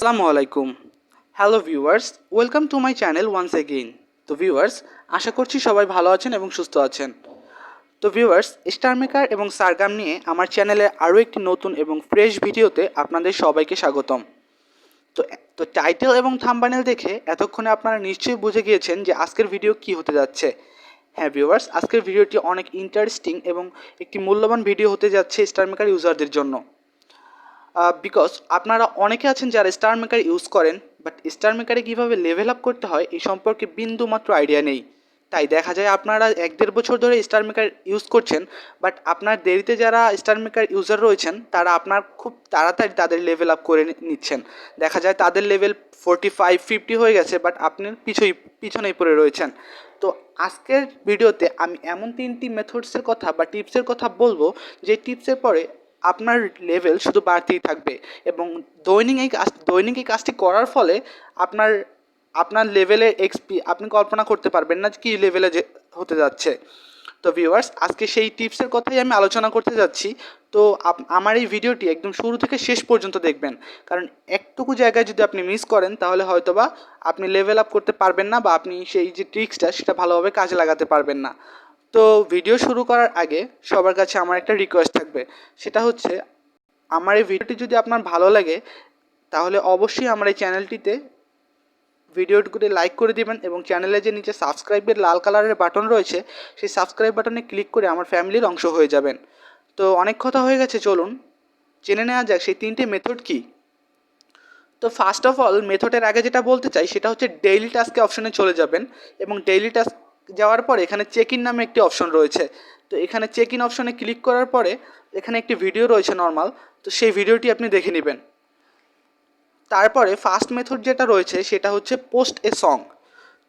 আসসালামু আলাইকুম। Hello viewers, welcome to my channel once again. তো ভিউয়ার্স, আশা করছি সবাই ভালো আছেন এবং সুস্থ আছেন। তো ভিউয়ার্স, স্টারমেকার এবং সারগাম নিয়ে আমার চ্যানেলে আরও একটি নতুন এবং ফ্রেশ ভিডিওতে আপনাদের সবাইকে স্বাগতম। তো তো টাইটেল এবং থাম্বনেল দেখে এতক্ষণে আপনারা নিশ্চয়ই বুঝে গিয়েছেন যে আজকের ভিডিও কি হতে যাচ্ছে। হ্যাঁ ভিউয়ার্স, আজকের ভিডিওটি অনেক ইন্টারেস্টিং এবং একটি মূল্যবান ভিডিও হতে যাচ্ছে স্টারমেকার ইউজারদের জন্য। বিকজ আপনারা অনেকে আছেন যারা স্টার মেকার ইউজ করেন, বাট স্টার মেকারে কীভাবে লেভেল আপ করতে হয় এই সম্পর্কে বিন্দুমাত্র আইডিয়া নেই। তাই দেখা যায় আপনারা 1-1.5 বছর ধরে স্টার মেকার ইউজ করছেন, বাট আপনার দেরিতে যারা স্টার মেকার ইউজার রয়েছেন তারা আপনার খুব তাড়াতাড়ি তাদের লেভেল আপ করে নিচ্ছেন। দেখা যায় তাদের লেভেল 45-50 হয়ে গেছে, বাট আপনি পিছনেই পড়ে রয়েছেন। তো আজকের ভিডিওতে আমি এমন 3টি মেথডসের কথা বা টিপসের কথা বলবো যে টিপসের পরে আপনার লেভেল শুধু বাড়তেই থাকবে এবং দৈনিক এই কাজটি করার ফলে আপনার লেভেলের এক্সপি আপনি কল্পনা করতে পারবেন না কি লেভেলে হতে যাচ্ছে। তো ভিউয়ার্স, আজকে সেই টিপসের কথাই আমি আলোচনা করতে যাচ্ছি। তো আমার এই ভিডিওটি একদম শুরু থেকে শেষ পর্যন্ত দেখবেন, কারণ একটুকু জায়গায় যদি আপনি মিস করেন তাহলে হয়তোবা আপনি লেভেল আপ করতে পারবেন না বা আপনি সেই যে ট্রিক্সটা সেটা ভালোভাবে কাজে লাগাতে পারবেন না। তো ভিডিও শুরু করার আগে সবার কাছে আমার একটা রিকোয়েস্ট থাকবে, সেটা হচ্ছে আমার এই ভিডিওটি যদি আপনার ভালো লাগে তাহলে অবশ্যই আমার এই চ্যানেলটিতে ভিডিওটিতে লাইক করে দিবেন এবং চ্যানেলে যে নিচে সাবস্ক্রাইবের লাল কালারের বাটন রয়েছে সেই সাবস্ক্রাইব বাটনে ক্লিক করে আমার ফ্যামিলির অংশ হয়ে যাবেন। তো অনেক কথা হয়ে গেছে, চলুন জেনে নেওয়া যাক সেই 3টে মেথড কী। তো ফার্স্ট অফ অল মেথডের আগে যেটা বলতে চাই সেটা হচ্ছে ডেইলি টাস্কে অপশনে চলে যাবেন এবং ডেইলি টাস্ক যাওয়ার পরে এখানে চেক ইন নামে একটি অপশন রয়েছে। তো এখানে চেক ইন অপশনে ক্লিক করার পরে এখানে একটি ভিডিও রয়েছে নর্মাল, তো সেই ভিডিওটি আপনি দেখে নেবেন। তারপরে ফার্স্ট মেথড যেটা রয়েছে সেটা হচ্ছে পোস্ট এ সং।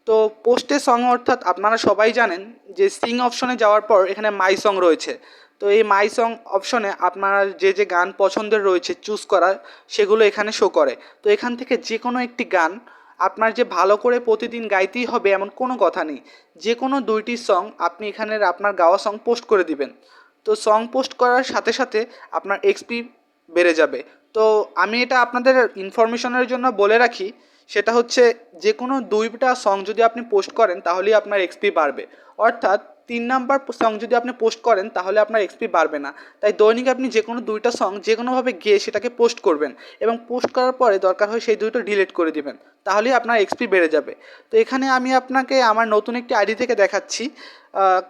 তো পোস্ট এ সং অর্থাৎ আপনারা সবাই জানেন যে সিং অপশনে যাওয়ার পর এখানে মাই সং রয়েছে। তো এই মাই সং অপশনে আপনার যে গান পছন্দের রয়েছে চুজ করা সেগুলো এখানে শো করে। তো এখান থেকে যে কোনো একটি গান আপনার যে ভালো করে প্রতিদিন গাইতেই হবে এমন কোনো কথা নেই। যে কোনো 2টি সং আপনি এখানে আপনার গাওয়া সং পোস্ট করে দিবেন। তো সং পোস্ট করার সাথে সাথে আপনার এক্সপি বেড়ে যাবে। তো আমি এটা আপনাদের ইনফরমেশনের জন্য বলে রাখি, সেটা হচ্ছে যে কোনো 2টা সং যদি আপনি পোস্ট করেন তাহলেই আপনার এক্সপি বাড়বে। অর্থাৎ 3 নাম্বার সং যদি আপনি পোস্ট করেন তাহলে আপনার এক্সপি বাড়বে না। তাই দৈনিক আপনি যে কোনো 2টা সং যে কোনোভাবে গিয়ে সেটাকে পোস্ট করবেন এবং পোস্ট করার পরে দরকার হয় সেই 2টো ডিলিট করে দিবেন, তাহলেই আপনার এক্সপি বেড়ে যাবে। তো এখানে আমি আপনাকে আমার নতুন একটি আইডি থেকে দেখাচ্ছি,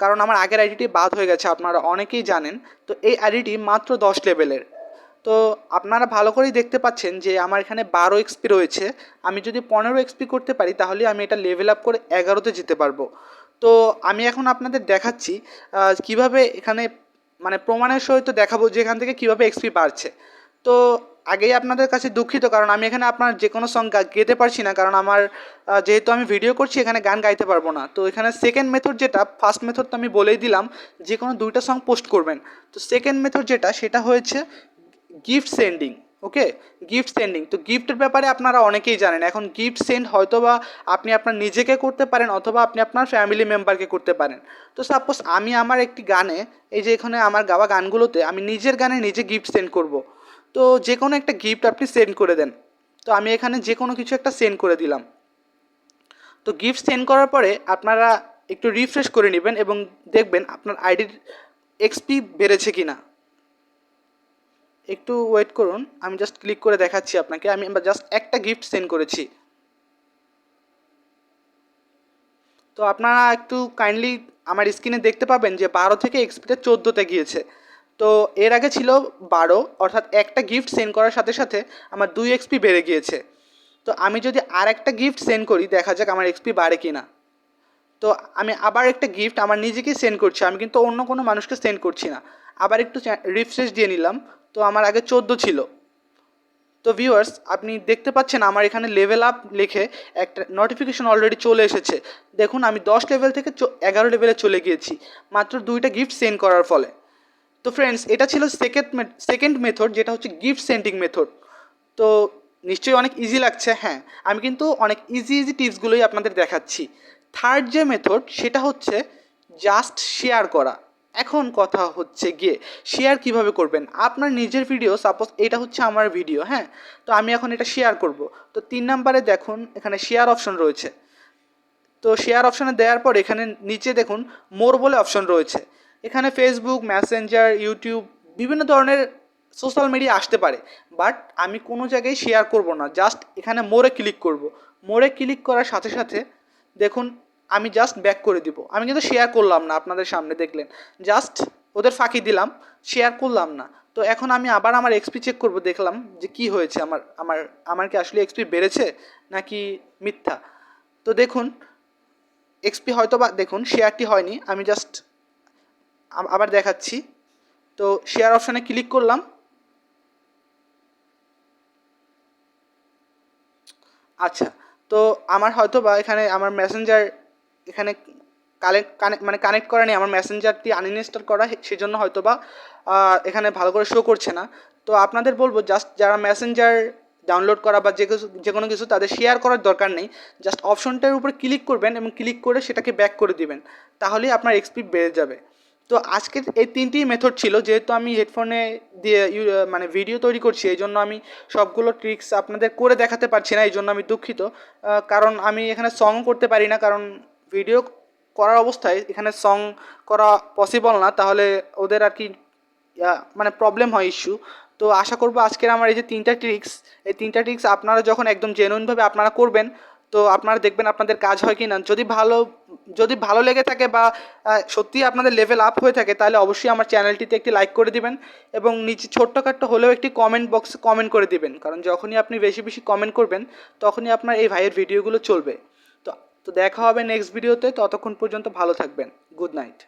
কারণ আমার আগের আইডিটি বাদ হয়ে গেছে, আপনারা অনেকেই জানেন। তো এই আইডিটি মাত্র 10 লেভেলের। তো আপনারা ভালো করেই দেখতে পাচ্ছেন যে আমার এখানে 12 এক্সপি রয়েছে। আমি যদি 15 এক্সপি করতে পারি তাহলে আমি এটা লেভেল আপ করে 11তে যেতে পারবো। তো আমি এখন আপনাদের দেখাচ্ছি কিভাবে এখানে মানে প্রমাণের সহিত দেখাবো যে এখান থেকে কীভাবে এক্সপি বাড়ছে। তো আগেই আপনাদের কাছে দুঃখিত, কারণ আমি এখানে আপনার যে কোনো সং গেতে পারছি না, কারণ আমার যেহেতু আমি ভিডিও করছি এখানে গান গাইতে পারবো না। তো এখানে সেকেন্ড মেথড যেটা, ফার্স্ট মেথড তো আমি বলেই দিলাম যে কোনো 2টা সং পোস্ট করবেন। তো সেকেন্ড মেথড যেটা সেটা হয়েছে গিফট সেন্ডিং। ওকে, গিফট সেন্ডিং। তো গিফটের ব্যাপারে আপনারা অনেকেই জানেন। এখন গিফট সেন্ড হয়তো বা আপনি আপনার নিজেকে করতে পারেন অথবা আপনি আপনার ফ্যামিলি মেম্বারকে করতে পারেন। তো সাপোজ আমি আমার একটি গানে, এই যে এখানে আমার গাওয়া গানগুলোতে আমি নিজের গানে নিজে গিফট সেন্ড করব। তো যে কোনো একটা গিফট আপনি সেন্ড করে দেন। তো আমি এখানে যে কোনো কিছু একটা সেন্ড করে দিলাম। তো গিফট সেন্ড করার পরে আপনারা একটু রিফ্রেশ করে নেবেন এবং দেখবেন আপনার আইডির এক্সপি বেড়েছে কি না। একটু ওয়েট করুন, আমি জাস্ট ক্লিক করে দেখাচ্ছি আপনাকে। আমি জাস্ট একটা গিফট সেন্ড করেছি। তো আপনারা একটু কাইন্ডলি আমার স্ক্রিনে দেখতে পাবেন যে 12 থেকে এক্সপিটা 14তে গিয়েছে। তো এর আগে ছিল 12, অর্থাৎ একটা গিফট সেন্ড করার সাথে সাথে আমার 2 এক্সপি বেড়ে গিয়েছে। তো আমি যদি আর একটা গিফট সেন্ড করি দেখা যাক আমার এক্সপি বাড়ে কি না। তো আমি আবার একটা গিফট আমার নিজেকেই সেন্ড করছি, আমি কিন্তু অন্য কোনো মানুষকে সেন্ড করছি না। আবার একটু রিফ্রেশ দিয়ে নিলাম, তো আমার আগে 14 ছিল। তো ভিউয়ার্স, আপনি দেখতে পাচ্ছেন আমার এখানে লেভেল আপ লিখে একটা নোটিফিকেশন অলরেডি চলে এসেছে। দেখুন আমি 10 লেভেল থেকে 11 লেভেলে চলে গিয়েছি মাত্র 2টা গিফট সেন্ড করার ফলে। তো ফ্রেন্ডস, এটা ছিল সেকেন্ড মেথড, যেটা হচ্ছে গিফট সেন্ডিং মেথড। তো নিশ্চয়ই অনেক ইজি লাগছে। হ্যাঁ, আমি কিন্তু অনেক ইজি টিপসগুলোই আপনাদের দেখাচ্ছি। থার্ড যে মেথড সেটা হচ্ছে জাস্ট শেয়ার করা। এখন কথা হচ্ছে গিয়ে শেয়ার কিভাবে করবেন। আপনার নিজের ভিডিও, সাপোজ এটা হচ্ছে আমার ভিডিও, হ্যাঁ, তো আমি এখন এটা শেয়ার করব। তো 3 নম্বরে দেখুন এখানে শেয়ার অপশন রয়েছে। তো শেয়ার অপশনে দেওয়ার পর এখানে নিচে দেখুন মোর বলে অপশন রয়েছে। এখানে ফেসবুক, মেসেঞ্জার, ইউটিউব বিভিন্ন ধরনের সোশ্যাল মিডিয়া আসতে পারে, বাট আমি কোনো জায়গায় শেয়ার করব না, জাস্ট এখানে মোরে ক্লিক করব। মোরে ক্লিক করার সাথে সাথে দেখুন আমি জাস্ট ব্যাক করে দিব। আমি কিন্তু শেয়ার করলাম না, আপনাদের সামনে দেখলেন, জাস্ট ওদের ফাঁকি দিলাম, শেয়ার করলাম না। তো এখন আমি আবার আমার এক্সপি চেক করব, দেখলাম যে কি হয়েছে, আমার কি আসলে এক্সপি বেড়েছে নাকি মিথ্যা। তো দেখুন এক্সপি হয়তো বা দেখুন শেয়ারটি হয়নি, আমি জাস্ট আবার দেখাচ্ছি। তো শেয়ার অপশানে ক্লিক করলাম। আচ্ছা, তো আমার হয়তো বা এখানে আমার মেসেঞ্জার এখানে কানেক্ট করা নেই, আমার মেসেঞ্জারটি আনইনস্টল করা, সেজন্য হয়তো বা এখানে ভালো করে শো করছে না। তো আপনাদের বলবো জাস্ট যারা মেসেঞ্জার ডাউনলোড করা বা যে কোনো কিছু তাদের শেয়ার করার দরকার নেই, জাস্ট অপশনটার উপরে ক্লিক করবেন এবং ক্লিক করে সেটাকে ব্যাক করে দিবেন, তাহলেই আপনার এক্সপি বেড়ে যাবে। তো আজকের এই 3টি মেথড ছিল, যেহেতু আমি হেডফোনে দিয়ে মানে ভিডিও তৈরি করছি, এই জন্য আমি সবগুলো ট্রিক্স আপনাদের করে দেখাতে পারছি না, এই জন্য আমি দুঃখিত। কারণ আমি এখানে সং করতে পারি না, কারণ ভিডিও করার অবস্থায় এখানে সং করা পসিবল না, তাহলে ওদের আর কি মানে প্রবলেম হয়, ইস্যু। তো আশা করবো আজকের আমার এই যে 3টা ট্রিক্স আপনারা যখন একদম জেনুইনভাবে আপনারা করবেন, তো আপনারা দেখবেন আপনাদের কাজ হয় কি না। যদি ভালো লেগে থাকে বা সত্যিই আপনাদের লেভেল আপ হয়ে থাকে, তাহলে অবশ্যই আমার চ্যানেলটিতে একটি লাইক করে দিবেন এবং নিচে ছোট্টখাট্ট হলেও একটি কমেন্ট বক্সে কমেন্ট করে দিবেন, কারণ যখনই আপনি বেশি বেশি কমেন্ট করবেন তখনই আপনার এই ভাইয়ের ভিডিওগুলো চলবে। তো তো দেখা হবে নেক্সট ভিডিওতে, ততক্ষণ পর্যন্ত ভালো থাকবেন। Good night.